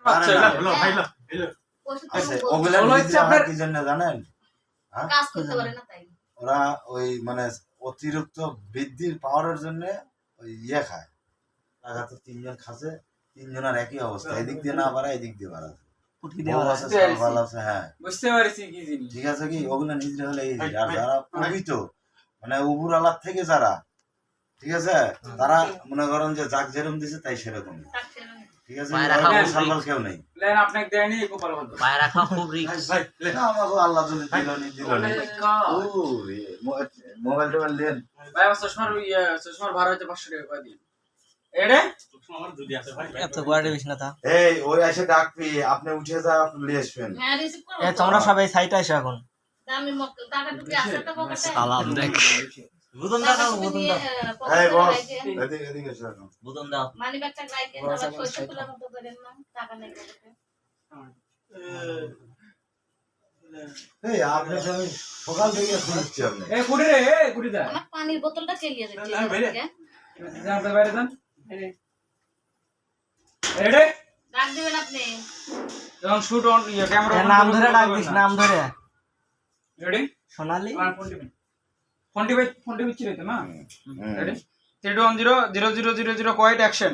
আচ্ছা না, এলো ভাই এলো আচ্ছা, ওগুলা নিজেরা হয় কি জন্য জানেন? হ্যাঁ? কাজ করতে পারে না তাই। ওরা ওই মানে অতিরিক্ত বৃদ্ধির পাওয়ারের জন্য ওই ইয়ে খায়। টাকা তো তিনজন খাচ্ছে, তিনজনের একই অবস্থা, এদিক দিয়ে না বাড়ায় এদিক দিয়ে বাড়ায়। বউ আছে, সব ভালো আছে, হ্যাঁ বুঝতে পারছি কি জিনিস। ঠিক আছে কি ওগুলো নিজেরা হলে এই আর যারা প্রকৃত মানে উপর আলার থেকে যারা ঠিক আছে তারা মনে করেন যে যাক যেরকম দিছে তাই সেরকম ঠিক আছে সালবাল কেউ নেই লেন আপনাকে দেয়নি গোপাল বন্ধ পায়ে রাখা খুব রিস্ক। না আমাকে আল্লাহ যদি দিল নি মোবাইল টোবাইল দেন ভাই আমার চশমার ভাড়া হচ্ছে 500 টাকা করে দিন। এড়ে এত কোয়ারে বিশ না তা। এই ওই এসে ডাকবি আপনি উঠে যা আপনি নিয়ে আসবেন হ্যাঁ রিসিভ করো। এ তোমরা সবাই সাইটে এসো এখন। দামি মক্কেল টাকা টুকি আছে তো পকেটে। সালাম দেখ। বুদন দাও, বুদন দাও। এই বস এদিকে এদিকে এসো এখন বুদন দাও। মানি ব্যাগটা রাখেন আবার পয়সা তোলার মতো করেন না টাকা নেই পকেটে। এই আপনি আমি সকাল থেকে শুনছি আপনি এ কুড়ি রে এ কুড়ি দা আমার পানির বোতলটা চেলিয়ে যাচ্ছে যান তো বাইরে যান। এড়ে ডাক দিবেন আপনি। যখন শুট অন ক্যামেরা নাম ধরে ডাক দিস, নাম ধরে। রেডি সোনালি আমার ফোনটি বিচ্ছি রইতো না রেডি 3 2 1 0 0 0 0 0 কোয়াইট অ্যাকশন